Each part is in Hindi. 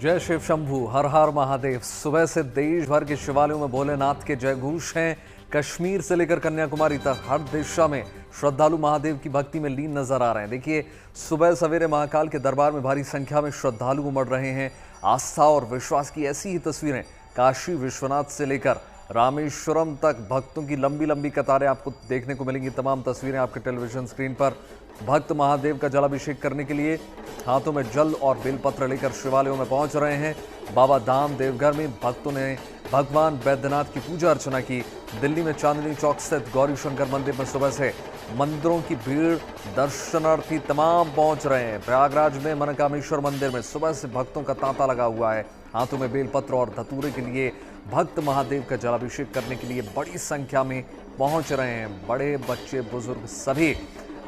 जय शिव शंभू, हर हर महादेव। सुबह से देश भर के शिवालयों में भोलेनाथ के जयघोष हैं। कश्मीर से लेकर कन्याकुमारी तक हर दिशा में श्रद्धालु महादेव की भक्ति में लीन नजर आ रहे हैं। देखिए, सुबह सवेरे महाकाल के दरबार में भारी संख्या में श्रद्धालु उमड़ रहे हैं। आस्था और विश्वास की ऐसी ही तस्वीरें काशी विश्वनाथ से लेकर रामेश्वरम तक भक्तों की लंबी लंबी कतारें आपको देखने को मिलेंगी। तमाम तस्वीरें आपके टेलीविजन स्क्रीन पर। भक्त महादेव का जलाभिषेक करने के लिए हाथों में जल और बेलपत्र लेकर शिवालयों में पहुंच रहे हैं। बाबा धाम देवघर में भक्तों ने भगवान बैद्यनाथ की पूजा अर्चना की। दिल्ली में चांदनी चौक स्थित गौरी शंकर मंदिर में सुबह से मंदिरों की भीड़, दर्शनार्थी तमाम पहुंच रहे हैं। प्रयागराज में मनकामेश्वर मंदिर में सुबह से भक्तों का तांता लगा हुआ है। हाथों में बेलपत्र और धतूरे के लिए भक्त महादेव का जलाभिषेक करने के लिए बड़ी संख्या में पहुंच रहे हैं। बड़े बच्चे बुजुर्ग सभी।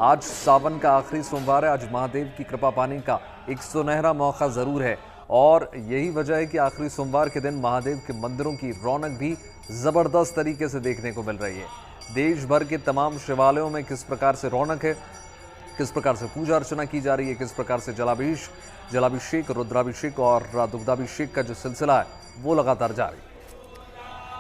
आज सावन का आखिरी सोमवार है। आज महादेव की कृपा पाने का एक सुनहरा मौका जरूर है और यही वजह है कि आखिरी सोमवार के दिन महादेव के मंदिरों की रौनक भी जबरदस्त तरीके से देखने को मिल रही है। देश भर के तमाम शिवालयों में किस प्रकार से रौनक है, किस प्रकार से पूजा अर्चना की जा रही है, किस प्रकार से जलाभिषेक, रुद्राभिषेक और दुग्धाभिषेक का जो सिलसिला है वो लगातार जारी है।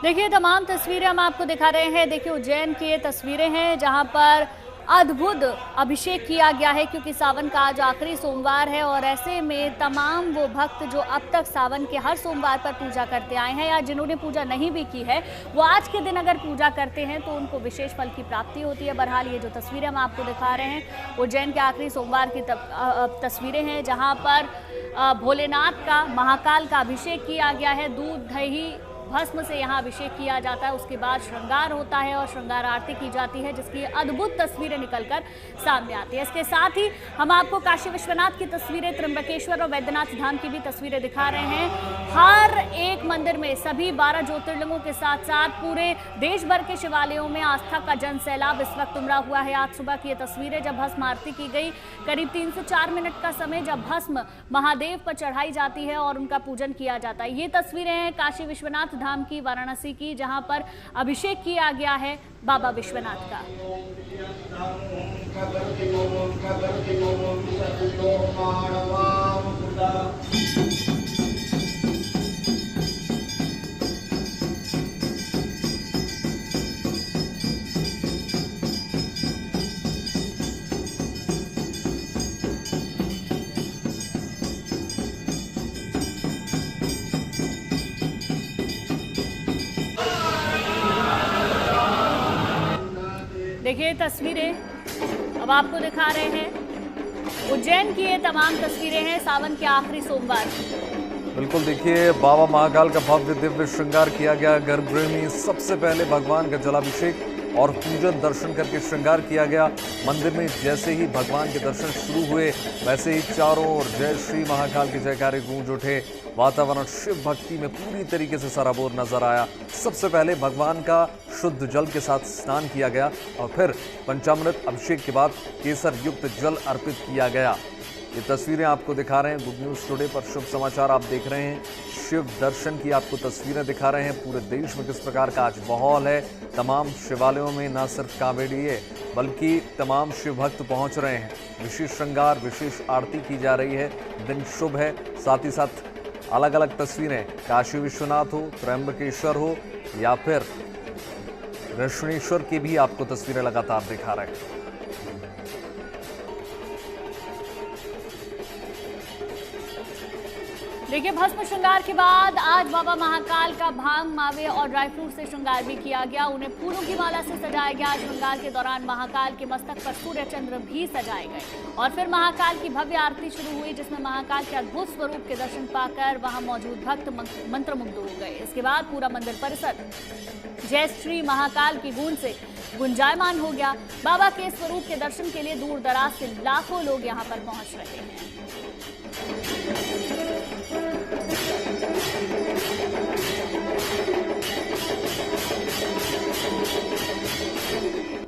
देखिए, तमाम तस्वीरें हम आपको दिखा रहे हैं। देखिए, उज्जैन की ये तस्वीरें हैं जहां पर अद्भुत अभिषेक किया गया है, क्योंकि सावन का आज आखिरी सोमवार है और ऐसे में तमाम वो भक्त जो अब तक सावन के हर सोमवार पर पूजा करते आए हैं या जिन्होंने पूजा नहीं भी की है, वो आज के दिन अगर पूजा करते हैं तो उनको विशेष फल की प्राप्ति होती है। बहरहाल ये जो तस्वीरें हम आपको दिखा रहे हैं उज्जैन के आखिरी सोमवार की तस्वीरें हैं, जहाँ पर भोलेनाथ का, महाकाल का अभिषेक किया गया है। दूध, दही, भस्म से यहाँ अभिषेक किया जाता है। उसके बाद श्रृंगार होता है और श्रृंगार आरती की जाती है, जिसकी अद्भुत तस्वीरें निकलकर सामने आती है। इसके साथ ही हम आपको काशी विश्वनाथ की तस्वीरें, त्र्यंबकेश्वर और बैद्यनाथ धाम की भी तस्वीरें दिखा रहे हैं। हर एक मंदिर में सभी 12 ज्योतिर्लिंगों के साथ साथ पूरे देश भर के शिवालयों में आस्था का जन सैलाब इस वक्त उमड़ा हुआ है। आज सुबह की ये तस्वीरें, जब भस्म आरती की गई, करीब 3 से 4 मिनट का समय जब भस्म महादेव पर चढ़ाई जाती है और उनका पूजन किया जाता है। ये तस्वीरें हैं काशी विश्वनाथ धाम की, वाराणसी की, जहां पर अभिषेक किया गया है बाबा विश्वनाथ का। देखिए, तस्वीरें अब आपको दिखा रहे हैं उज्जैन की। ये तमाम तस्वीरें हैं सावन के आखिरी सोमवार। बिल्कुल, देखिए, बाबा महाकाल का भव्य दिव्य श्रृंगार किया गया। गर्भगृह में सबसे पहले भगवान का जलाभिषेक और पूजन दर्शन करके श्रृंगार किया गया। मंदिर में जैसे ही भगवान के दर्शन शुरू हुए वैसे ही चारों ओर जय श्री महाकाल के जयकारे गूंज उठे। वातावरण शिव भक्ति में पूरी तरीके से सराबोर नजर आया। सबसे पहले भगवान का शुद्ध जल के साथ स्नान किया गया और फिर पंचामृत अभिषेक के बाद केसर युक्त जल अर्पित किया गया। ये तस्वीरें आपको दिखा रहे हैं गुड न्यूज टुडे पर। शुभ समाचार आप देख रहे हैं। शिव दर्शन की आपको तस्वीरें दिखा रहे हैं। पूरे देश में किस प्रकार का आज माहौल है। तमाम शिवालयों में न सिर्फ कांवड़िए बल्कि तमाम शिव भक्त पहुंच रहे हैं। विशेष श्रृंगार, विशेष आरती की जा रही है। दिन शुभ है। साथ ही साथ अलग अलग तस्वीरें, काशी विश्वनाथ हो, त्र्यंबकेश्वर हो या फिर ऋषिकेश्वर की भी आपको तस्वीरें लगातार दिखा रहे हैं। देखिए, भस्म श्रृंगार के बाद आज बाबा महाकाल का भांग, मावे और ड्राई फ्रूट से श्रृंगार भी किया गया। उन्हें फूलों की माला से सजाया गया। श्रृंगार के दौरान महाकाल के मस्तक पर सूर्य चंद्र भी सजाए गए और फिर महाकाल की भव्य आरती शुरू हुई, जिसमें महाकाल के अद्भुत स्वरूप के दर्शन पाकर वहां मौजूद भक्त मंत्रमुग्ध हो गए। इसके बाद पूरा मंदिर परिसर जय श्री महाकाल की गूंज से गुंजायमान हो गया। बाबा के स्वरूप के दर्शन के लिए दूर दराज से लाखों लोग यहाँ पर पहुंच रहे हैं।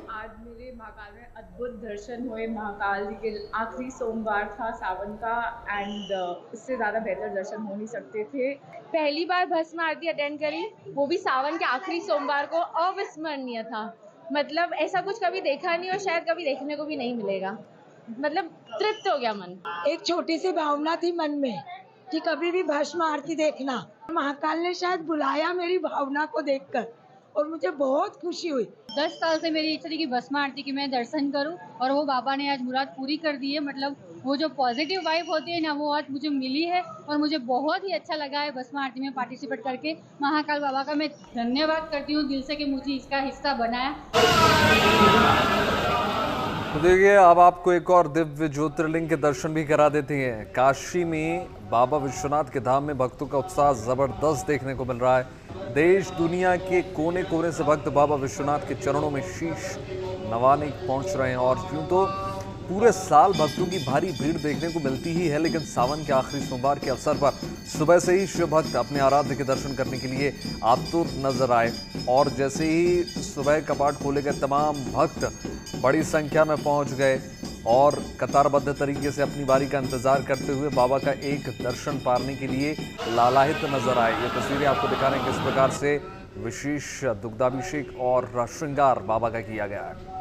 आज मेरे महाकाल में अद्भुत दर्शन हुए। महाकाल जी के आखिरी सोमवार था सावन का एंड इससे ज़्यादा बेहतर दर्शन हो नहीं सकते थे। पहली बार भस्म आरती अटेंड करी, वो भी सावन के आखिरी सोमवार को। अविस्मरणीय था। मतलब ऐसा कुछ कभी देखा नहीं और शायद कभी देखने को भी नहीं मिलेगा। मतलब तृप्त हो गया मन। एक छोटी सी भावना थी मन में कि कभी भी भस्म आरती देखना। महाकाल ने शायद बुलाया मेरी भावना को देखकर और मुझे बहुत खुशी हुई। 10 साल से मेरी इच्छा थी कि भस्म आरती की मैं दर्शन करूं और वो बाबा ने आज मुराद पूरी कर दी है। मतलब वो जो पॉजिटिव वाइब होती है ना, वो आज मुझे मिली है और मुझे बहुत ही अच्छा लगा है भस्म आरती में पार्टिसिपेट करके। महाकाल बाबा का मैं धन्यवाद करती हूँ दिल से कि मुझे इसका हिस्सा बनाया। तो देखिए, अब आपको एक और दिव्य ज्योतिर्लिंग के दर्शन भी करा देते हैं। काशी में बाबा विश्वनाथ के धाम में भक्तों का उत्साह जबरदस्त देखने को मिल रहा है। देश दुनिया के कोने कोने से भक्त बाबा विश्वनाथ के चरणों में शीश नवाने पहुंच रहे हैं। और यूं तो पूरे साल भक्तों की भारी भीड़ देखने को मिलती ही है, लेकिन सावन के आखिरी सोमवार के अवसर पर सुबह से ही शिव भक्त अपने आराध्य के दर्शन करने के लिए आतुर नजर आए। और जैसे ही सुबह कपाट खोले गए, तमाम भक्त बड़ी संख्या में पहुंच गए और कतारबद्ध तरीके से अपनी बारी का इंतजार करते हुए बाबा का एक दर्शन पाने के लिए लालायित नजर आए। ये तस्वीरें आपको दिखा रहे हैं किस प्रकार से विशेष दुग्धाभिषेक और श्रृंगार बाबा का किया गया है।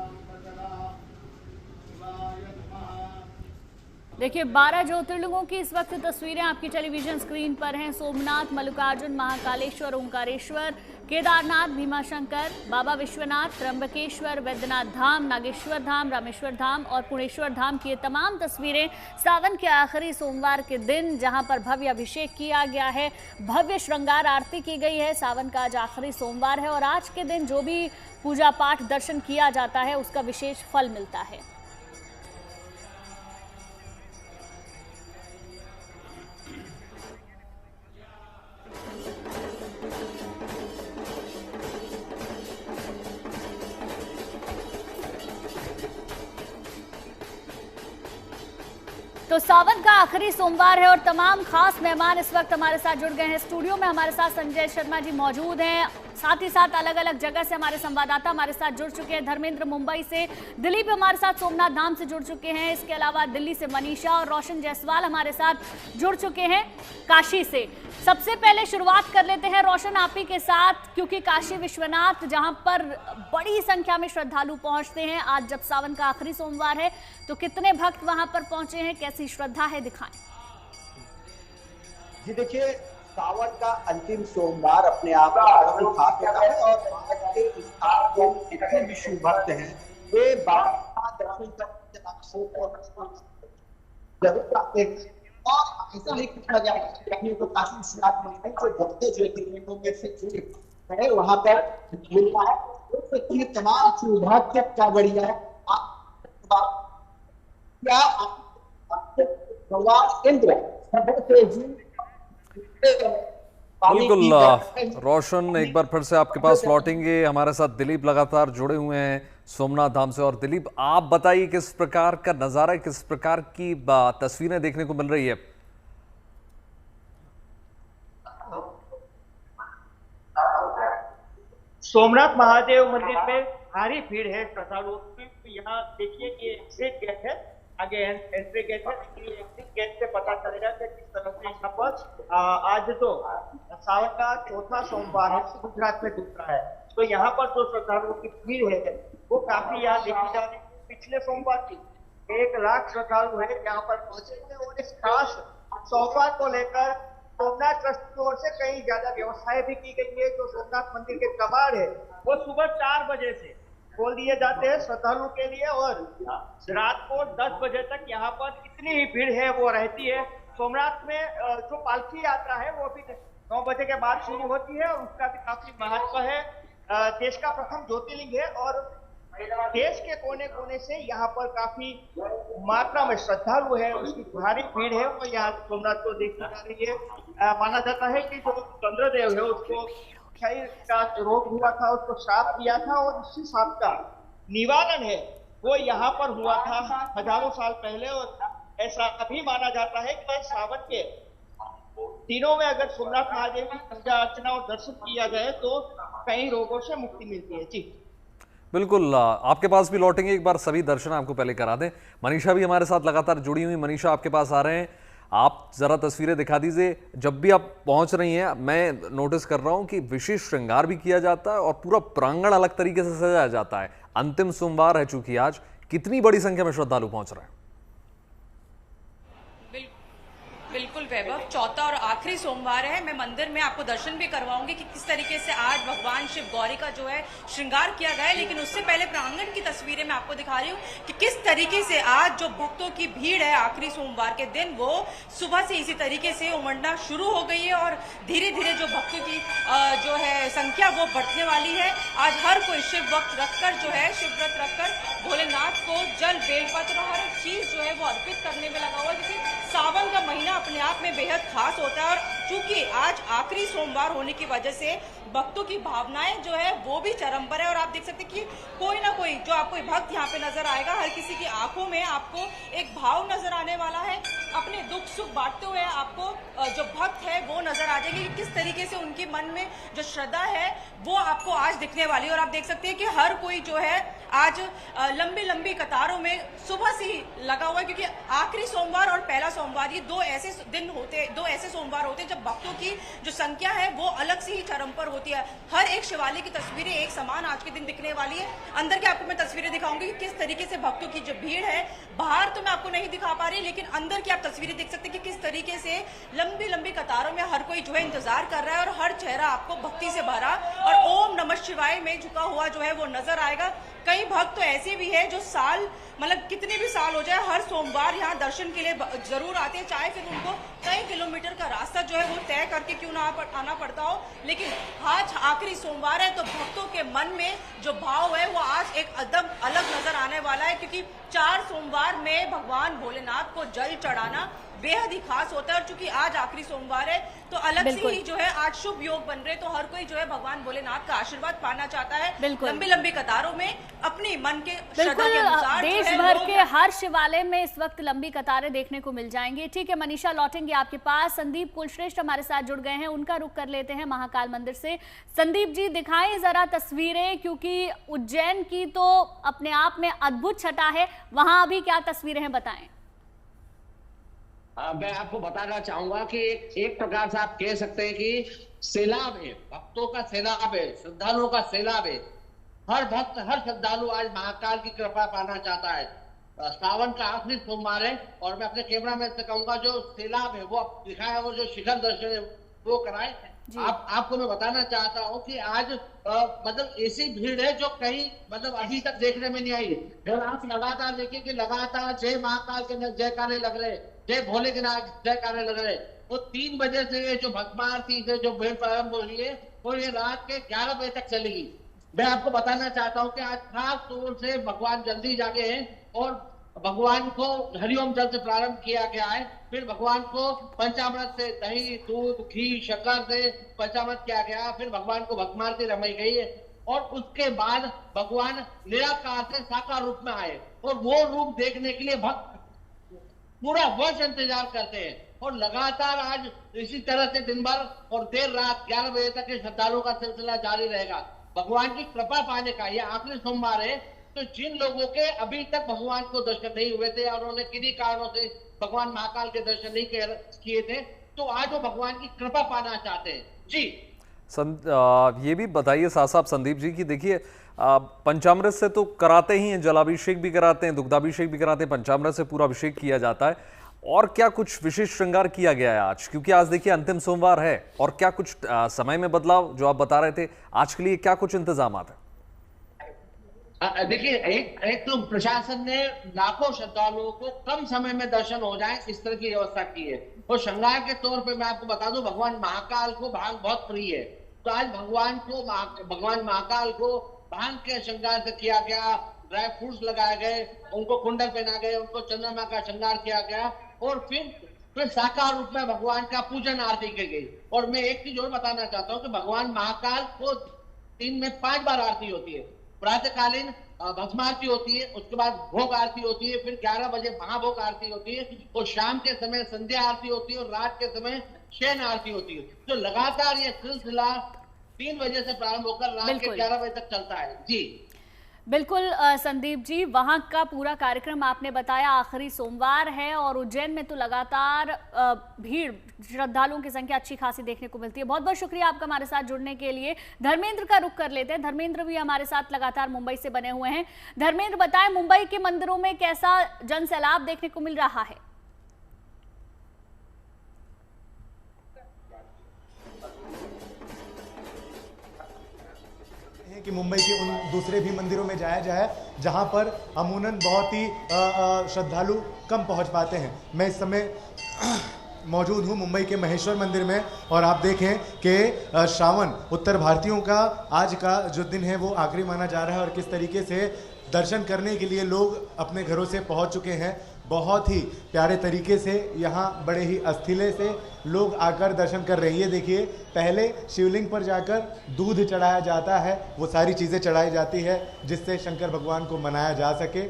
देखिए, 12 ज्योतिर्लिंगों की इस वक्त तस्वीरें आपकी टेलीविजन स्क्रीन पर हैं। सोमनाथ, मल्लिकार्जुन, महाकालेश्वर, ओंकारेश्वर, केदारनाथ, भीमाशंकर, बाबा विश्वनाथ, त्र्यंबकेश्वर, वैद्यनाथ धाम, नागेश्वर धाम, रामेश्वर धाम और पुणेश्वर धाम की ये तमाम तस्वीरें सावन के आखिरी सोमवार के दिन, जहां पर भव्य अभिषेक किया गया है, भव्य श्रृंगार आरती की गई है। सावन का आज आखिरी सोमवार है और आज के दिन जो भी पूजा पाठ दर्शन किया जाता है उसका विशेष फल मिलता है। तो सावन का आखिरी सोमवार है और तमाम खास मेहमान इस वक्त हमारे साथ जुड़ गए हैं। स्टूडियो में हमारे साथ संजय शर्मा जी मौजूद हैं, साथ ही साथ अलग अलग जगह से हमारे संवाददाता हमारे साथ जुड़ चुके हैं। धर्मेंद्र मुंबई से, दिलीप हमारे साथ सोमनाथ धाम से जुड़ चुके हैं। इसके अलावा दिल्ली से मनीषा और रोशन जायसवाल हमारे साथ जुड़ चुके हैं काशी से। सबसे पहले शुरुआत कर लेते हैं रोशन आप ही के साथ, क्योंकि काशी विश्वनाथ जहां पर बड़ी संख्या में श्रद्धालु पहुंचते हैं, आज जब सावन का आखिरी सोमवार है तो कितने भक्त वहां पर पहुंचे हैं, कैसी श्रद्धा है, दिखाएं। जी देखिए, सावन का अंतिम सोमवार अपने आप में खास होता है और भारत के स्थान को जितने भी शिव भक्त हैं वे बाबा दर्शन करने जरूर आते हैं। और ऐसा नहीं पूछा जाए तो काशी विश्वनाथ मंदिर जो भक्त ज्योतिर्लिंगों में से है वहां पर मिलता है। तमाम शिव भक्त क्या बढ़िया है। क्या भगवान इंद्र बिल्कुल रोशन, एक बार फिर से आपके पास लौटेंगे। हमारे साथ दिलीप लगातार जुड़े हुए हैं सोमनाथ धाम से। और दिलीप, आप बताइए किस प्रकार का नजारा, किस प्रकार की तस्वीरें देखने को मिल रही है? सोमनाथ महादेव मंदिर में भारी भीड़ है श्रद्धालुओं की। यहाँ देखिए कि एग्जिट गेट है, आगे एंट्री गेट है। एग्जिट गेट से पता चलेगा कि किस तरह से यहाँ पर आज तो सावन का चौथा सोमवार है, गुजरात में दूसरा है, तो यहाँ पर जो श्रद्धालुओं की भीड़ है वो काफी यहाँ देखी जा रही है। पिछले सोमवार की 1 लाख श्रद्धालु है यहाँ पर पहुंचे थे और इस खास सोमवार को लेकर सोमनाथ ट्रस्ट की ओर से कई ज्यादा व्यवस्थाएं भी की गई है। जो सोमनाथ मंदिर के कबाड़ है वो सुबह 4 बजे से खोल दिए जाते हैं श्रद्धालुओं के लिए और रात को 10 बजे तक यहाँ पर इतनी ही भीड़ है वो रहती है। सोमनाथ में जो पालकी यात्रा है वो भी 9 बजे के बाद शुरू होती है और उसका भी काफी महत्व है। देश का प्रथम ज्योतिर्लिंग है और देश के कोने कोने से यहाँ पर काफी मात्रा में श्रद्धालु है, उसकी भारी भीड़ है वो यहाँ सोमनाथ को देखी जा रही है। माना जाता है कि जो चंद्रदेव है उसको क्षय का रोग हुआ था, उसको श्राप दिया था और उसी श्राप का निवारण है वो यहाँ पर हुआ था हजारों साल पहले। और ऐसा अभी माना जाता है कि सावन के दिनों में अगर सोमनाथ महादेव की पूजा अर्चना और दर्शन किया जाए तो कई रोगों से मुक्ति मिलती है। जी बिल्कुल, आपके पास भी लौटेंगे, एक बार सभी दर्शन आपको पहले करा दें। मनीषा भी हमारे साथ लगातार जुड़ी हुई। मनीषा, आपके पास आ रहे हैं, आप जरा तस्वीरें दिखा दीजिए। जब भी आप पहुंच रही हैं मैं नोटिस कर रहा हूं कि विशेष श्रृंगार भी किया जाता है और पूरा प्रांगण अलग तरीके से सजाया जाता है। अंतिम सोमवार है चूंकि आज, कितनी बड़ी संख्या में श्रद्धालु पहुंच रहे हैं? बिल्कुल वैभव, चौथा और आखिरी सोमवार है। मैं मंदिर में आपको दर्शन भी करवाऊंगी कि किस तरीके से आज भगवान शिव गौरी का जो है श्रृंगार किया गया है, लेकिन उससे पहले प्रांगण की तस्वीरें मैं आपको दिखा रही हूँ कि किस तरीके से आज जो भक्तों की भीड़ है आखिरी सोमवार के दिन वो सुबह से इसी तरीके से उमड़ना शुरू हो गई है और धीरे धीरे जो भक्तों की जो है संख्या वो बढ़ने वाली है। आज हर कोई शिव वक्त रखकर जो है शिव व्रत रखकर भोलेनाथ को जल बेलपत्र और हर एक चीज जो है वो अर्पित करने में लगा हुआ है, क्योंकि सावन का महीना अपने आप में बेहद खास होता है और चूंकि आज आखिरी सोमवार होने की वजह से भक्तों की भावनाएं जो है वो भी चरम पर है। और आप देख सकते हैं कि कोई ना कोई जो आपको भक्त यहाँ पे नजर आएगा, हर किसी की आंखों में आपको एक भाव नजर आने वाला है, अपने दुख सुख बांटते हुए आपको जो भक्त है वो नजर आ जाएंगे कि किस तरीके से उनके मन में जो श्रद्धा है वो आपको आज दिखने वाली है। और आप देख सकते हैं कि हर कोई जो है आज लंबी लंबी कतारों में सुबह से ही लगा हुआ है, क्योंकि आखिरी सोमवार और पहला सोमवार ये दो ऐसे दिन होते, दो ऐसे सोमवार होते हैं जब भक्तों की जो संख्या है वो अलग से ही चरम पर होती है। हर एक शिवालय की तस्वीरें एक समान आज के दिन दिखने वाली है। अंदर के आपको मैं तस्वीरें दिखाऊंगी कि किस तरीके से भक्तों की जो भीड़ है, बाहर तो मैं आपको नहीं दिखा पा रही, लेकिन अंदर की आप तस्वीरें देख सकते हैं कि किस तरीके से लंबी लंबी कतारों में हर कोई जो है इंतजार कर रहा है और हर चेहरा आपको भक्ति से भरा और ओम नमः शिवाय में झुका हुआ जो है वो नजर आएगा। कई भक्त तो ऐसे भी है जो साल मतलब कितने भी साल हो जाए हर सोमवार यहाँ दर्शन के लिए जरूर आते हैं, चाहे फिर उनको कई किलोमीटर का रास्ता जो है वो तय करके क्यों ना आना पड़ता हो, लेकिन आज आखिरी सोमवार है तो भक्तों के मन में जो भाव है वो आज एक एकदम अलग नजर आने वाला है, क्योंकि 4 सोमवार में भगवान भोलेनाथ को जल चढ़ाना बेहद ही खास होता है। और चूंकि आज आखिरी सोमवार है तो अलग से ही जो है आज शुभ योग बन रहे, तो हर कोई जो है भगवान भोलेनाथ का आशीर्वाद पाना चाहता है। लंबी लंबी कतारों में अपनी मन के श्रद्धा के अनुसार देश भर के हर शिवालय में इस वक्त लंबी कतारें देखने को मिल जाएंगी। ठीक है मनीषा, लौटेंगे आपके पास। संदीप कुलश्रेष्ठ हमारे साथ जुड़ गए हैं, उनका रुख कर लेते हैं महाकाल मंदिर से। संदीप जी दिखाएं जरा तस्वीरें, क्योंकि उज्जैन की तो अपने आप में अद्भुत छटा है, वहां अभी क्या तस्वीरें हैं बताएं। मैं आपको बताना चाहूंगा कि एक प्रकार से आप कह सकते हैं कि सैलाब है, भक्तों का सैलाब है, श्रद्धालुओं का सैलाब है। हर भक्त हर श्रद्धालु आज महाकाल की कृपा पाना चाहता है। सावन का आखिरी सोमवार है और मैं अपने कैमरा मैन से कहूंगा जो सैलाब है वो दिखाया, वो जो शिखर दर्शन है वो कराए। आपको मैं बताना चाहता हूँ कि आज मतलब ऐसी भीड़ है जो कहीं मतलब अभी तक देखने में नहीं आई। जब आप लगातार देखिए कि लगातार जय महाकाल के जयकारे लग रहे, जय भोले के जयकारे लग रहे। वो 3 बजे से जो भस्मारती से जो भीड़ प्रारंभ हो रही है वो ये रात के 11 बजे तक चलेगी। मैं आपको बताना चाहता हूँ कि आज खास तौर से भगवान जल्दी जागे हैं और भगवान को हरिओम जल से प्रारंभ किया गया है, फिर भगवान को पंचामृत से दही दूध घी शक्कर से पंचामृत किया गया, फिर भगवान को भस्मारती रमाई गई है और उसके बाद भगवान निराकार से साकार रूप में आए और वो रूप देखने के लिए भक्त पूरा वर्ष इंतजार करते हैं। और लगातार आज इसी तरह से दिन भर और देर रात 11 बजे तक श्रद्धालुओं का सिलसिला जारी रहेगा। भगवान की कृपा पाने का यह आखिरी सोमवार है, तो जिन लोगों के अभी तक भगवान को दर्शन नहीं हुए थे और उन्होंने किन्हीं कारणों से भगवान महाकाल के दर्शन नहीं किए थे, तो आज वो भगवान की कृपा पाना चाहते हैं। जी ये भी बताइए साथ साथ संदीप जी की देखिए पंचामृत से तो कराते ही हैं, जलाभिषेक भी कराते हैं, दुग्धाभिषेक भी कराते हैं, पंचामृत से पूरा अभिषेक किया जाता है, और क्या कुछ विशेष श्रृंगार किया गया है आज, क्योंकि आज देखिए अंतिम सोमवार है, और क्या कुछ समय में बदलाव जो आप बता रहे थे आज के लिए क्या कुछ इंतजाम है? देखिए एक तो प्रशासन ने लाखों श्रद्धालुओं को कम समय में दर्शन हो जाए इस तरह की व्यवस्था की है। और श्रृंगार के तौर पे मैं आपको बता दूं भगवान महाकाल को भांग बहुत प्रिय है, तो आज भगवान महाकाल को भांग के श्रृंगार से किया गया, ड्राई फ्रूट्स लगाए गए, उनको कुंडल पहना गए, उनको चंद्रमा का श्रृंगार किया गया और फिर साकार रूप में भगवान का पूजन आरती की गई। और मैं एक चीज और बताना चाहता हूँ कि भगवान महाकाल को दिन में 5 बार आरती होती है। प्रातःकालीन भस्म आरती होती है, उसके बाद भोग आरती होती है, फिर 11 बजे महाभोग आरती होती है और शाम के समय संध्या आरती होती है और रात के समय शयन आरती होती है। तो लगातार ये सिलसिला 3 बजे से प्रारंभ होकर रात के 11 बजे तक चलता है। जी बिल्कुल संदीप जी, वहां का पूरा कार्यक्रम आपने बताया, आखिरी सोमवार है और उज्जैन में तो लगातार भीड़ श्रद्धालुओं की संख्या अच्छी खासी देखने को मिलती है। बहुत बहुत शुक्रिया आपका हमारे साथ जुड़ने के लिए। धर्मेंद्र का रुख कर लेते हैं, धर्मेंद्र भी हमारे साथ लगातार मुंबई से बने हुए हैं। धर्मेंद्र बताएं मुंबई के मंदिरों में कैसा जन सैलाब देखने को मिल रहा है? कि मुंबई के उन दूसरे भी मंदिरों में जाया जाए जहां पर अमूमन बहुत ही श्रद्धालु कम पहुंच पाते हैं। मैं इस समय मौजूद हूँ मुंबई के महेश्वर मंदिर में और आप देखें कि श्रावण उत्तर भारतीयों का आज का जो दिन है वो आखिरी माना जा रहा है और किस तरीके से दर्शन करने के लिए लोग अपने घरों से पहुंच चुके हैं। बहुत ही प्यारे तरीके से यहाँ बड़े ही अस्थिले से लोग आकर दर्शन कर रहे हैं। ये देखिए, पहले शिवलिंग पर जाकर दूध चढ़ाया जाता है, वो सारी चीज़ें चढ़ाई जाती है जिससे शंकर भगवान को मनाया जा सके।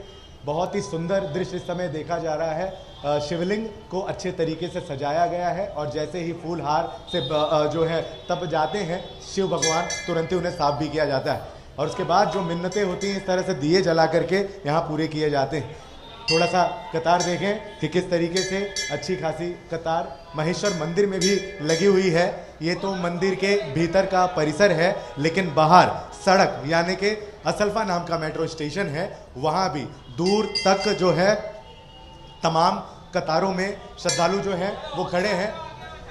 बहुत ही सुंदर दृश्य इस समय देखा जा रहा है। शिवलिंग को अच्छे तरीके से सजाया गया है और जैसे ही फूल हार से जो है तब जाते हैं शिव भगवान, तुरंत ही उन्हें साफ भी किया जाता है और उसके बाद जो मिन्नतें होती हैं इस तरह से दिए जला करके यहाँ पूरे किए जाते हैं। थोड़ा सा कतार देखें कि किस तरीके से अच्छी खासी कतार महेश्वर मंदिर में भी लगी हुई है। ये तो मंदिर के भीतर का परिसर है, लेकिन बाहर सड़क यानी कि असल्फा नाम का मेट्रो स्टेशन है, वहाँ भी दूर तक जो है तमाम कतारों में श्रद्धालु जो हैं वो खड़े हैं।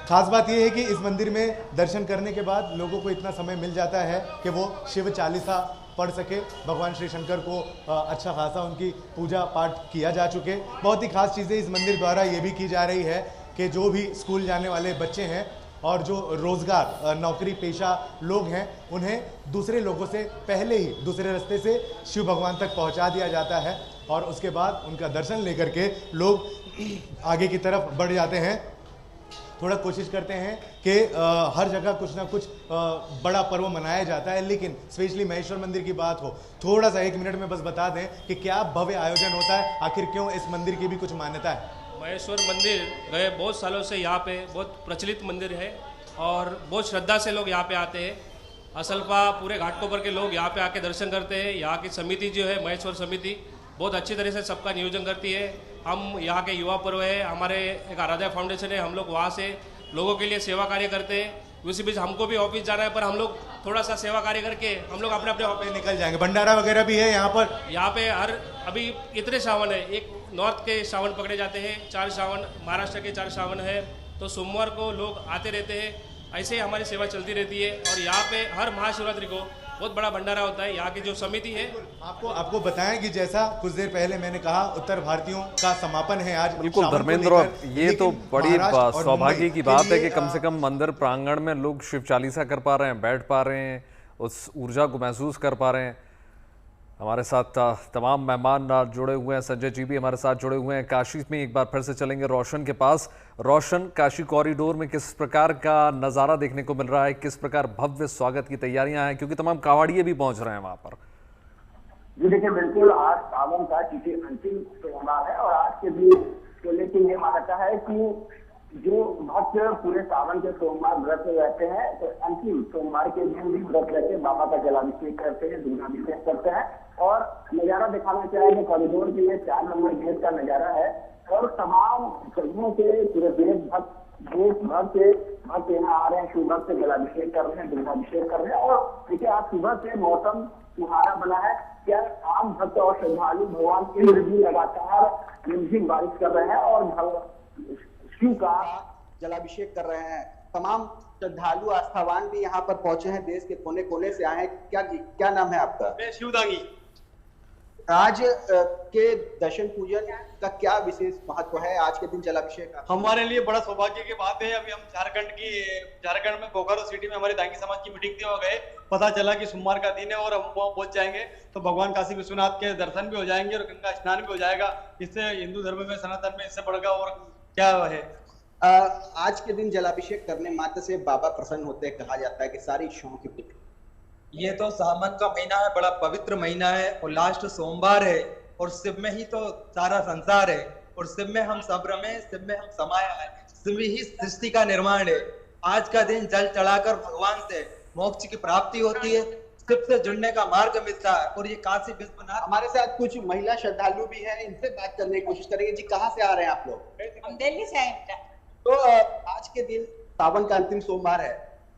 खास बात यह है कि इस मंदिर में दर्शन करने के बाद लोगों को इतना समय मिल जाता है कि वो शिव चालीसा पढ़ सके। भगवान श्री शंकर को अच्छा खासा उनकी पूजा पाठ किया जा चुके। बहुत ही खास चीज़ें इस मंदिर द्वारा ये भी की जा रही है कि जो भी स्कूल जाने वाले बच्चे हैं और जो रोज़गार नौकरी पेशा लोग हैं उन्हें दूसरे लोगों से पहले ही दूसरे रास्ते से शिव भगवान तक पहुंचा दिया जाता है और उसके बाद उनका दर्शन लेकर के लोग आगे की तरफ बढ़ जाते हैं। थोड़ा कोशिश करते हैं कि हर जगह कुछ ना कुछ बड़ा पर्व मनाया जाता है, लेकिन स्पेशली महेश्वर मंदिर की बात हो, थोड़ा सा 1 मिनट में बस बता दें कि क्या भव्य आयोजन होता है, आखिर क्यों इस मंदिर की भी कुछ मान्यता है। महेश्वर मंदिर गए बहुत सालों से यहाँ पे बहुत प्रचलित मंदिर है और बहुत श्रद्धा से लोग यहाँ पे आते हैं। असल्फा पूरे घाटकोपर के लोग यहाँ पे आके दर्शन करते हैं। यहाँ की समिति जो है महेश्वर समिति बहुत अच्छी तरह से सबका नियोजन करती है। हम यहाँ के युवा पर्व है, हमारे एक आराध्या फाउंडेशन है, हम लोग वहाँ से लोगों के लिए सेवा कार्य करते हैं। उसी बीच हमको भी ऑफिस जाना है, पर हम लोग थोड़ा सा सेवा कार्य करके हम लोग अपने अपने ऑफिस निकल जाएंगे। भंडारा वगैरह भी है यहाँ पर। यहाँ पे अभी इतने श्रावण है, एक नॉर्थ के श्रावण पकड़े जाते हैं, 4 श्रावण, महाराष्ट्र के 4 श्रावण है, तो सोमवार को लोग आते रहते हैं। ऐसे ही हमारी सेवा चलती रहती है और यहाँ पे हर महाशिवरात्रि को बहुत बड़ा भंडारा होता है। यहाँ की जो समिति है आपको बताएं कि जैसा कुछ देर पहले मैंने कहा उत्तर भारतीयों का समापन है आज। बिल्कुल धर्मेंद्र, और ये तो बड़ी सौभाग्य की बात है कि कम से कम मंदिर प्रांगण में लोग शिव चालीसा कर पा रहे हैं, बैठ पा रहे हैं, उस ऊर्जा को महसूस कर पा रहे हैं। हमारे साथ तमाम मेहमान जुड़े हुए हैं। संजय जी भी हमारे साथ जुड़े हुए हैं। काशी में एक बार फिर से चलेंगे रोशन के पास। रोशन, काशी कॉरिडोर में किस प्रकार का नज़ारा देखने को मिल रहा है, किस प्रकार भव्य स्वागत की तैयारियां हैं, क्योंकि तमाम कावड़िए भी पहुंच रहे हैं वहां पर। जी देखिए, बिल्कुल आज सावन का चूंकि अंतिम सोमवार है और आज के दिन को लेकर ये मान्यता है कि जो भक्त पूरे सावन के सोमवार व्रत रहते हैं तो अंतिम सोमवार के दिन भी व्रत रहते बाबा का जलाभिषेक करते हैं, दूधाभिषेक करते हैं। और नजारा दिखाना चाहेंगे कॉरिडोर के लिए 4 नंबर गेट का नजारा है और तमाम जगहों से पूरे भक्त यहाँ आ रहे हैं, शिव भक्त से जलाभिषेक कर रहे हैं, दूधाभिषेक कर रहे हैं। और देखिए आज सुबह से मौसम सुहाना बना है। क्या आम भक्त और श्रद्धालु भगवान इंद्र भी लगातार रिमझिम बारिश कर रहे हैं और शिव का जलाभिषेक कर रहे हैं। तमाम श्रद्धालु आस्थावान भी यहाँ पर पहुंचे हैं, देश के कोने कोने से आए हैं। क्या नाम है आपका? मैं शिवदांगी। आज के दर्शन पूजन का क्या विशेष महत्व है? आज के दिन जलाभिषेक हमारे लिए बड़ा सौभाग्य की बात है। अभी हम झारखंड में बोकारो सिटी में हमारी दांगी समाज की मीटिंग थी, वहाँ गए, पता चला कि सोमवार का दिन है और हम वहाँ पहुंच जाएंगे तो भगवान काशी विश्वनाथ के दर्शन भी हो जाएंगे और गंगा स्नान भी हो जाएगा। इससे हिंदू धर्म में, सनातन में इससे बढ़कर और क्या है। आज के दिन जलाभिषेक करने मात्र से बाबा प्रसन्न होते हैं, कहा जाता है कि सारी इच्छाओं की पूर्ति। ये तो सावन का महीना है, बड़ा पवित्र महीना है और लास्ट सोमवार है और शिव में ही तो सारा संसार है और शिव में हम सब रमे, शिव में हम समाया है, शिव ही सृष्टि का निर्माण है। आज का दिन जल चढ़ाकर भगवान से मोक्ष की प्राप्ति होती है, शिव से जुड़ने का मार्ग मिलता है। और ये काशी विश्वनाथ, हमारे साथ कुछ महिला श्रद्धालु भी हैं, इनसे बात करने की कोशिश करेंगे। जी कहाँ से आ रहे हैं आप लोग? हम दिल्ली से आए। तो आज के दिन सावन का अंतिम सोमवार है,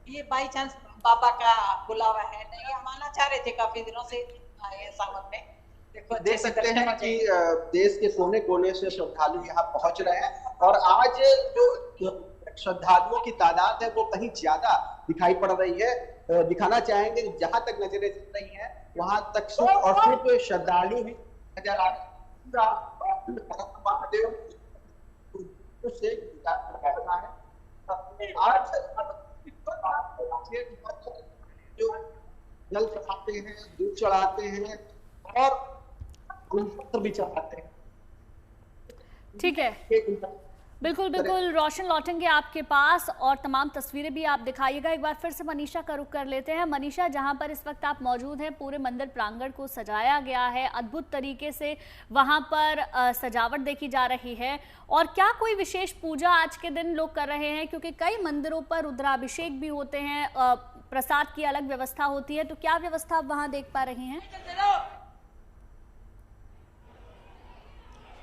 ये बाई चांस बाबा का बुलावा है, नहीं हम आना चाह रहे थे काफी दिनों से आए सावन में। देखो देख सकते हैं कि देश के कोने कोने से श्रद्धालु यहाँ पहुंच रहे हैं और आज जो श्रद्धालुओं की तादाद है वो कहीं ज्यादा दिखाई पड़ रही है। दिखाना चाहेंगे जहां तक नजरें चल रही हैं वहां तक सिर्फ और सिर्फ श्रद्धालु ही नजर आ रहे जो जल चढ़ाते हैं, दूध चढ़ाते हैं और पत्र भी चढ़ाते हैं। ठीक है, बिल्कुल बिल्कुल रोशन, लौटेंगे आपके पास और तमाम तस्वीरें भी आप दिखाइएगा। एक बार फिर से मनीषा का रुख कर लेते हैं। मनीषा, जहां पर इस वक्त आप मौजूद हैं, पूरे मंदिर प्रांगण को सजाया गया है, अद्भुत तरीके से वहां पर सजावट देखी जा रही है, और क्या कोई विशेष पूजा आज के दिन लोग कर रहे हैं? क्योंकि कई मंदिरों पर रुद्राभिषेक भी होते हैं, प्रसाद की अलग व्यवस्था होती है, तो क्या व्यवस्था आप वहां देख पा रही हैं?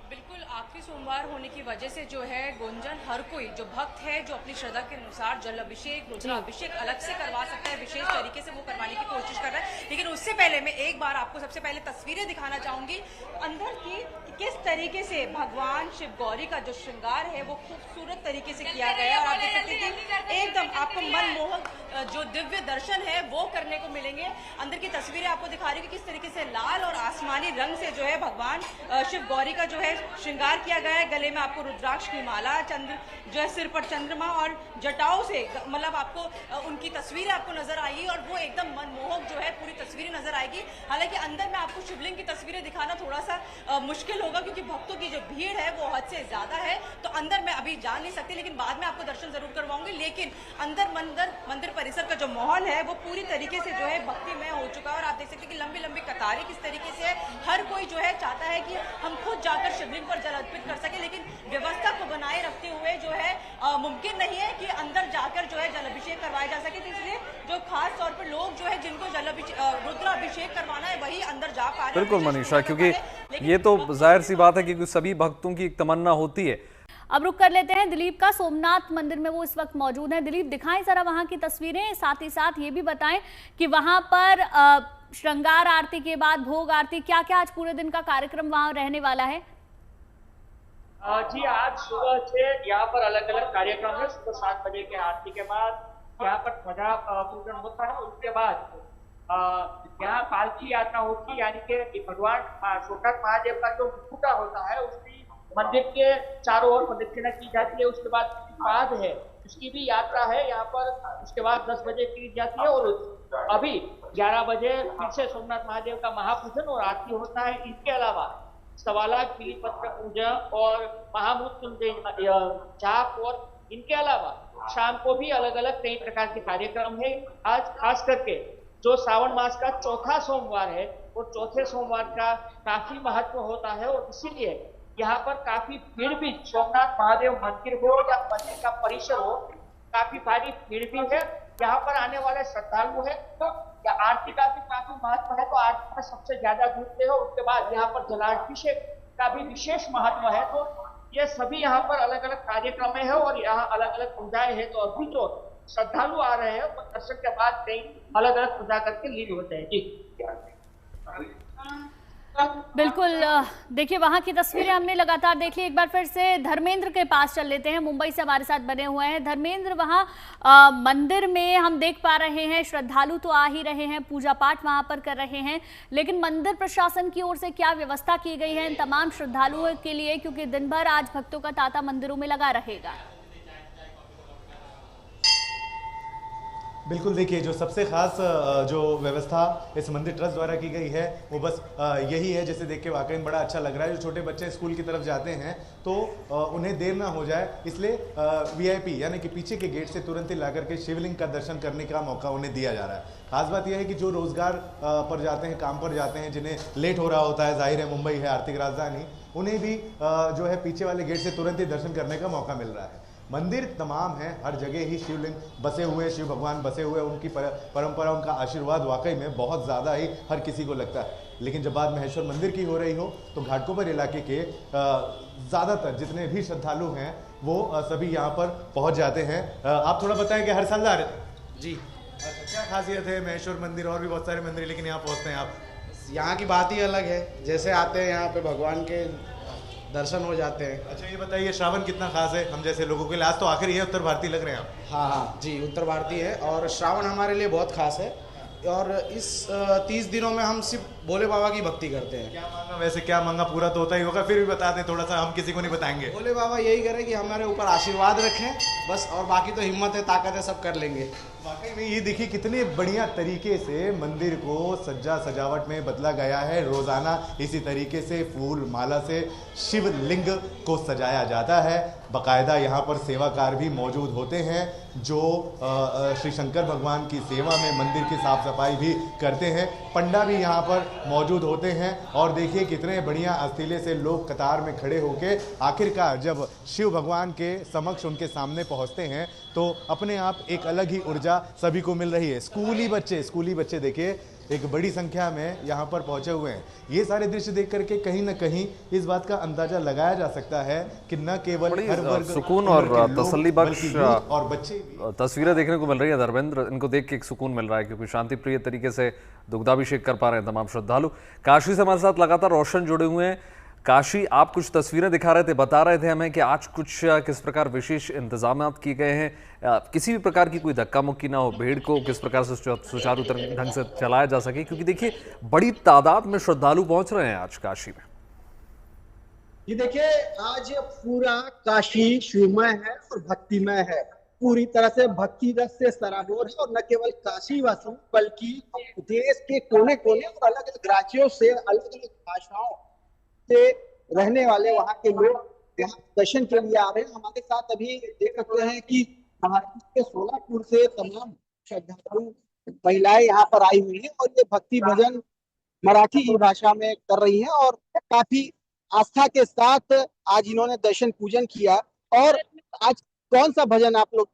बिल्कुल, आखिरी सोमवार होने की वजह से जो है गुंजन हर कोई जो भक्त है जो अपनी श्रद्धा के अनुसार जल अभिषेक, रुद्राभिषेक अलग से करवा सकता है, विशेष तरीके से वो करवाने की कोशिश कर रहा है। लेकिन उससे पहले मैं एक बार आपको सबसे पहले तस्वीरें दिखाना चाहूंगी अंदर की, किस तरीके से भगवान शिव गौरी का जो श्रृंगार है वो खूबसूरत तरीके से किया गया है। और आप देख सकते हैं कि एकदम आपको मनमोहक जो दिव्य दर्शन है वो करने को मिलेंगे। अंदर की तस्वीरें आपको दिखा रही है कि किस तरीके से लाल और आसमानी रंग से जो है भगवान शिव गौरी का जो है श्रृंगार किया गया है। गले में आपको रुद्राक्ष की माला, चंद्र जो है सिर पर चंद्रमा और जटाओं से मतलब आपको उनकी तस्वीरें आपको नजर आएगी और वो एकदम मनमोहक जो है पूरी तस्वीरें नजर आएगी। हालांकि अंदर में आपको शिवलिंग की तस्वीरें दिखाना थोड़ा सा मुश्किल होगा क्योंकि भक्तों की जो भीड़ है वो हद से ज्यादा है, तो अंदर मैं अभी जा नहीं सकती, लेकिन बाद में आपको दर्शन जरूर करवाऊंगी। लेकिन अंदर मंदिर परिसर का जो माहौल है वो पूरी तरीके से जो है भक्तिमय हो चुका है। और आप देख सकते हैं कि लंबी लंबी कतारें किस तरीके से हर कोई जो है चाहता है कि हम खुद जाकर शिवलिंग पर जल अर्पित कर सके, लेकिन व्यवस्था को बनाए रखते हुए जो है मुमकिन नहीं है कि अंदर जाकर जो है जल अभिषेक करवाया जा सके। तो इसलिए जो खास तौर पर लोग जो है जिनको रुद्राभिषेक करवाना है वही अंदर जा पा रहे हैं। बिल्कुल मनीषा, क्योंकि ये तो जाहिर सी बात है कि सभी भक्तों की एक तमन्ना होती है। अब रुक कर लेते हैं दिलीप का, सोमनाथ मंदिर में वो इस वक्त मौजूद हैं। दिलीप, दिखाएं जरा वहां की तस्वीरें, साथ ही साथ ये भी बताएं कि वहां पर श्रृंगार आरती के बाद भोग आरती, क्या क्या आज पूरे दिन का कार्यक्रम वहां रहने वाला है? जी, आज सुबह से यहाँ पर अलग अलग कार्यक्रम है। सुबह 7 बजे के आरती के बाद यहाँ पर ध्वजा पूजन होता है। उसके बाद यहाँ पालकी यात्रा होती है, यानी कि भगवान सोमनाथ महादेव का जो मुकुटा होता है उसकी मंदिर के चारों ओर प्रदक्षिणा की जाती है। उसके बाद पाद है उसकी भी यात्रा है यहाँ पर। उसके बाद 10 बजे की जाती है और अभी 11 बजे फिर से सोमनाथ महादेव का महापूजन और आरती होता है। इसके अलावा 1.25 लाख बिलीपत्र पूजा और महामृत्युंजय जाप और इनके अलावा शाम को भी अलग अलग कई प्रकार के कार्यक्रम है। आज खास करके जो श्रावण मास का चौथा सोमवार है वो चौथे सोमवार का काफी महत्व होता है और इसीलिए यहाँ पर काफी भीड़ भी, सोमनाथ महादेव मंदिर हो या मंदिर का परिसर हो, काफी भारी भीड़ भी है। यहाँ पर आने वाले श्रद्धालु है तो आरती का भी काफी महत्व है, तो आरती में सबसे ज्यादा जुटते हो। उसके बाद यहाँ पर जलाभिषेक का भी विशेष महत्व है। तो ये सभी यहाँ पर अलग अलग कार्यक्रम है और यहाँ अलग अलग पूजाएं है। तो अभी जो श्रद्धालु आ रहे हैं वो दर्शन के बाद कई अलग अलग पूजा करके लीन होते हैं। जी बिल्कुल, देखिए वहां की तस्वीरें हमने लगातार देख ली। एक बार फिर से धर्मेंद्र के पास चल लेते हैं, मुंबई से हमारे साथ बने हुए हैं। धर्मेंद्र, वहां मंदिर में हम देख पा रहे हैं श्रद्धालु तो आ ही रहे हैं, पूजा पाठ वहां पर कर रहे हैं, लेकिन मंदिर प्रशासन की ओर से क्या व्यवस्था की गई है इन तमाम श्रद्धालुओं के लिए, क्योंकि दिन भर आज भक्तों का तांता मंदिरों में लगा रहेगा? बिल्कुल, देखिए जो सबसे खास जो व्यवस्था इस मंदिर ट्रस्ट द्वारा की गई है वो बस यही है, जिसे देख के वाकई में बड़ा अच्छा लग रहा है। जो छोटे बच्चे स्कूल की तरफ जाते हैं तो उन्हें देर ना हो जाए, इसलिए VIP यानी कि पीछे के गेट से तुरंत ही लाकर के शिवलिंग का दर्शन करने का मौका उन्हें दिया जा रहा है। खास बात यह है कि जो रोजगार पर जाते हैं, काम पर जाते हैं, जिन्हें लेट हो रहा होता है, जाहिर है मुंबई है आर्थिक राजधानी, उन्हें भी जो है पीछे वाले गेट से तुरंत ही दर्शन करने का मौका मिल रहा है। मंदिर तमाम है, हर जगह ही शिवलिंग बसे हुए, शिव भगवान बसे हुए, उनकी परंपरा, उनका आशीर्वाद वाकई में बहुत ज़्यादा ही हर किसी को लगता है। लेकिन जब बात महेश्वर मंदिर की हो रही हो तो घाटकोपर इलाके के ज़्यादातर जितने भी श्रद्धालु हैं वो सभी यहाँ पर पहुँच जाते हैं। आप थोड़ा बताएं कि हर साल आ रहे जी, क्या खासियत है महेश्वर मंदिर, और भी बहुत सारे मंदिर, लेकिन यहाँ पहुँचते हैं आप? यहाँ की बात ही अलग है। जैसे आते हैं यहाँ पे भगवान के दर्शन हो जाते हैं। अच्छा ये बताइए, श्रावण कितना खास है हम जैसे लोगों के लिए? आज तो आखिरी है, उत्तर भारतीय लग रहे हैं आप। हाँ हाँ जी, उत्तर भारतीय है और श्रावण हमारे लिए बहुत खास है और इस 30 दिनों में हम सिर्फ भोले बाबा की भक्ति करते हैं। क्या मांगा वैसे, क्या मांगा? पूरा तो होता ही होगा, फिर भी बता दें थोड़ा सा, हम किसी को नहीं बताएंगे। भोले बाबा यही करें कि हमारे ऊपर आशीर्वाद रखें बस, और बाकी तो हिम्मत है, ताकत है, सब कर लेंगे। वाकई में ये देखिए कितने बढ़िया तरीके से मंदिर को सज्जा सजावट में बदला गया है। रोजाना इसी तरीके से फूल माला से शिवलिंग को सजाया जाता है। बाकायदा यहाँ पर सेवाकार भी मौजूद होते हैं जो श्री शंकर भगवान की सेवा में मंदिर की साफ सफाई भी करते हैं। पंडा भी यहाँ पर मौजूद होते हैं और देखिए कितने बढ़िया अस्तीले से लोग कतार में खड़े होके आखिरकार जब शिव भगवान के समक्ष उनके सामने पहुँचते हैं तो अपने आप एक अलग ही ऊर्जा सभी को मिल रही है। स्कूली बच्चे देखिए एक बड़ी संख्या में यहाँ पर पहुंचे हुए हैं। ये सारे दृश्य देख करके कहीं ना कहीं इस बात का अंदाजा लगाया जा सकता है कि न केवल हर वर्ग, सुकून और तसल्ली बख्श और बच्चे तस्वीरें देखने को मिल रही है धर्मेंद्र। इनको देख के एक सुकून मिल रहा है क्योंकि शांति प्रिय तरीके से दुग्धाभिषेक कर पा रहे हैं तमाम श्रद्धालु। काशी से हमारे साथ लगातार रोशन जुड़े हुए हैं। काशी, आप कुछ तस्वीरें दिखा रहे थे, बता रहे थे हमें कि आज कुछ किस प्रकार विशेष इंतजाम किए गए हैं, किसी भी प्रकार की कोई धक्का मुक्की ना हो, भीड़ को किस प्रकार से सुचारू ढंग से चलाया जा सके, क्योंकि देखिए बड़ी तादाद में श्रद्धालु पहुंच रहे हैं आज काशी में। ये देखिए आज पूरा काशी शिवमय है और भक्तिमय है, पूरी तरह से भक्ति रस से सराबोर है। और न केवल काशी वासी बल्कि देश के कोने कोने और अलग अलग राज्यों से, अलग अलग भाषाओं से रहने वाले वहाँ के लोग यहाँ दर्शन के लिए आ रहे हैं। हमारे साथ अभी देख सकते हैं कि महाराष्ट्र के सोलापुर से तमाम श्रद्धालु महिलाएं यहाँ पर आई हुई हैं और ये भक्ति भजन मराठी भाषा में कर रही हैं और काफी आस्था के साथ आज इन्होंने दर्शन पूजन किया। और आज कौन सा भजन आप लोग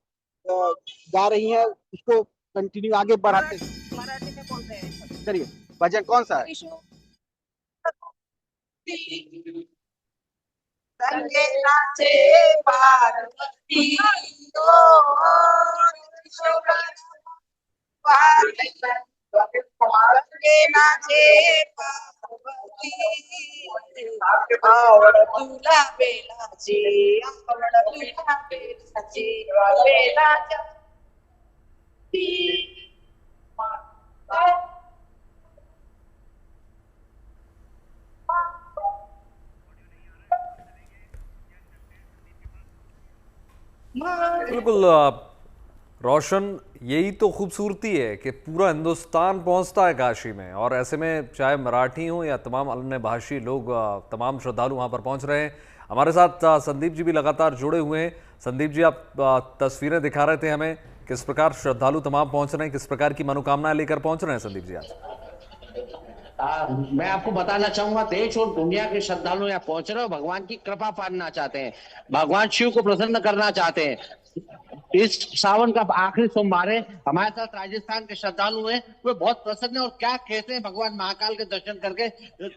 गा रही हैं, उसको कंटिन्यू आगे बढ़ाते हैं। करिए, भजन कौन सा है? संगे नाचे पार्वती संगे नाचे पार्वती आवड़ तुला बेलाची, आवड़ तुला बेलाची, बेलाच्या बिल्कुल रोशन, यही तो खूबसूरती है कि पूरा हिंदुस्तान पहुंचता है काशी में, और ऐसे में चाहे मराठी हो या तमाम अन्य भाषी लोग, तमाम श्रद्धालु वहां पर पहुंच रहे हैं। हमारे साथ संदीप जी भी लगातार जुड़े हुए हैं। संदीप जी, आप तस्वीरें दिखा रहे थे हमें, किस प्रकार श्रद्धालु तमाम पहुंच रहे हैं, किस प्रकार की मनोकामनाएं लेकर पहुंच रहे हैं संदीप जी आज? मैं आपको बताना चाहूंगा, देश और दुनिया के श्रद्धालु यहाँ पहुंच रहे हो, भगवान की कृपा पाना चाहते हैं, भगवान शिव को प्रसन्न करना चाहते हैं। इस सावन का आखिरी सोमवार है, हमारे साथ राजस्थान के श्रद्धालु हैं, वे बहुत प्रसन्न है और क्या कहते हैं भगवान महाकाल के दर्शन करके,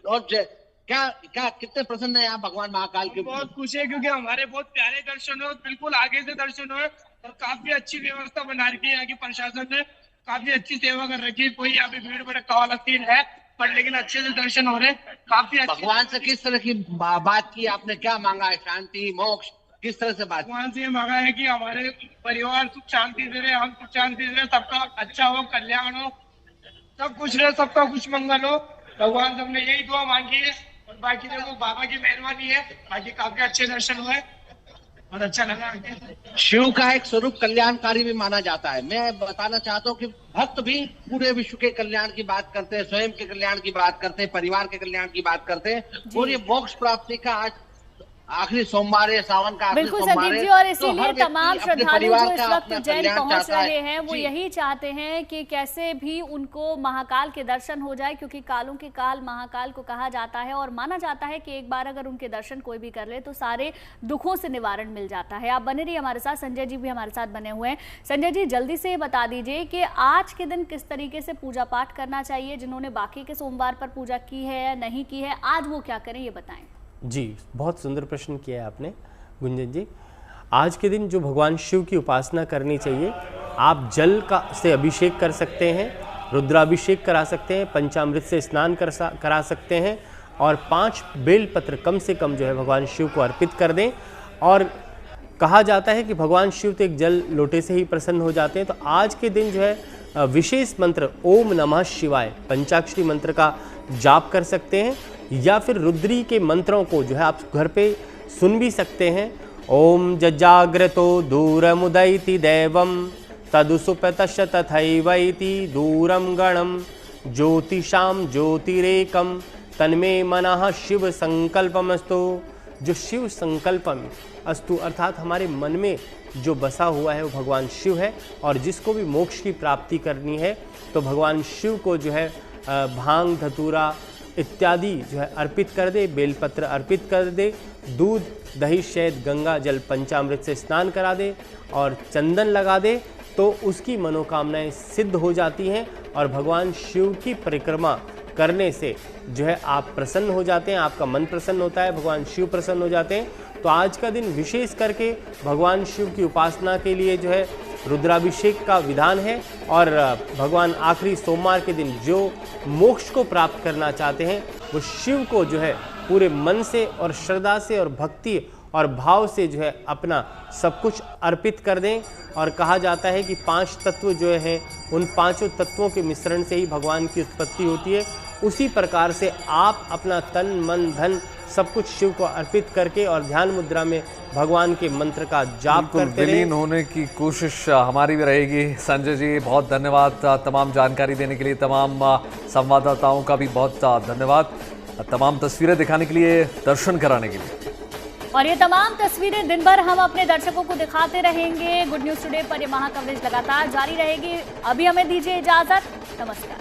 और क्या कितने प्रसन्न है यहाँ भगवान महाकाल के? बहुत खुश है क्योंकि हमारे बहुत प्यारे दर्शन हो, बिल्कुल आगे से दर्शन हो और काफी अच्छी व्यवस्था बना रखी है यहाँ की प्रशासन ने, काफी अच्छी सेवा कर रखी है। कोई यहाँ पे भीड़ भड़का वाला सीन है पर लेकिन अच्छे से दर्शन हो रहे, काफी भगवान से किस तरह की बात की आपने, क्या मांगा है? शांति, मोक्ष, किस तरह से बात? भगवान से ये मांगा है कि हमारे परिवार सुख शांति से रहे, हम सुख शांति से रहे, सबका अच्छा हो, कल्याण हो, सब कुछ रहे, सबका कुछ मंगल हो। भगवान से हमने यही दुआ मांगी है और बाकी देखो बाबा की मेहरबानी है, बाकी काफी अच्छे दर्शन हुए, बहुत अच्छा लगा। शिव का एक स्वरूप कल्याणकारी भी माना जाता है। मैं बताना चाहता हूँ कि भक्त भी पूरे विश्व के कल्याण की बात करते हैं, स्वयं के कल्याण की बात करते हैं, परिवार के कल्याण की बात करते हैं, और ये मोक्ष प्राप्ति का आज आखिरी सोमवार है, सावन का आखिरी सोमवार है। बिल्कुल संदीप जी, और इसीलिए तमाम श्रद्धालु जो इस वक्त उज्जैन पहुंच रहे हैं वो यही चाहते हैं कि कैसे भी उनको महाकाल के दर्शन हो जाए, क्योंकि कालों के काल महाकाल को कहा जाता है और माना जाता है कि एक बार अगर उनके दर्शन कोई भी कर ले तो सारे दुखों से निवारण मिल जाता है। आप बने रहिए हमारे साथ, संजय जी भी हमारे साथ बने हुए हैं। संजय जी, जल्दी से बता दीजिए कि आज के दिन किस तरीके से पूजा पाठ करना चाहिए, जिन्होंने बाकी के सोमवार पर पूजा की है या नहीं की है, आज वो क्या करें, ये बताएं। जी, बहुत सुंदर प्रश्न किया है आपने गुंजन जी। आज के दिन जो भगवान शिव की उपासना करनी चाहिए, आप जल का से अभिषेक कर सकते हैं, रुद्राभिषेक करा सकते हैं, पंचामृत से स्नान करा सकते हैं और 5 बेलपत्र कम से कम जो है भगवान शिव को अर्पित कर दें। और कहा जाता है कि भगवान शिव तो एक जल लोटे से ही प्रसन्न हो जाते हैं। तो आज के दिन जो है विशेष मंत्र ओम नमः शिवाय पंचाक्षरी मंत्र का जाप कर सकते हैं, या फिर रुद्री के मंत्रों को जो है आप घर पे सुन भी सकते हैं। ओम जजाग्रतो दूरमुदयति दैवम तदुसुपतश्च तथैवैति दूरम गणम ज्योतिषाम ज्योतिरेकम तन्मे मनः शिव संकल्पमस्तु। जो शिव संकल्पम अस्तु अर्थात हमारे मन में जो बसा हुआ है वो भगवान शिव है, और जिसको भी मोक्ष की प्राप्ति करनी है तो भगवान शिव को जो है भांग धतूरा इत्यादि जो है अर्पित कर दे, बेलपत्र अर्पित कर दे, दूध दही शहद गंगा जल पंचामृत से स्नान करा दे और चंदन लगा दे, तो उसकी मनोकामनाएं सिद्ध हो जाती हैं और भगवान शिव की परिक्रमा करने से जो है आप प्रसन्न हो जाते हैं, आपका मन प्रसन्न होता है, भगवान शिव प्रसन्न हो जाते हैं। तो आज का दिन विशेष करके भगवान शिव की उपासना के लिए जो है रुद्राभिषेक का विधान है, और भगवान आखिरी सोमवार के दिन जो मोक्ष को प्राप्त करना चाहते हैं वो शिव को जो है पूरे मन से और श्रद्धा से और भक्ति और भाव से जो है अपना सब कुछ अर्पित कर दें। और कहा जाता है कि 5 तत्व जो है उन 5 तत्वों के मिश्रण से ही भगवान की उत्पत्ति होती है। उसी प्रकार से आप अपना तन मन धन सब कुछ शिव को अर्पित करके और ध्यान मुद्रा में भगवान के मंत्र का जाप करते रहें। विलीन होने की कोशिश हमारी भी रहेगी। संजय जी बहुत धन्यवाद तमाम जानकारी देने के लिए, तमाम संवाददाताओं का भी बहुत धन्यवाद, तमाम तस्वीरें दिखाने के लिए, दर्शन कराने के लिए। और ये तमाम तस्वीरें दिन भर हम अपने दर्शकों को दिखाते रहेंगे। गुड न्यूज टुडे पर ये महाकवरेज लगातार जारी रहेगी। अभी हमें दीजिए इजाजत। नमस्कार।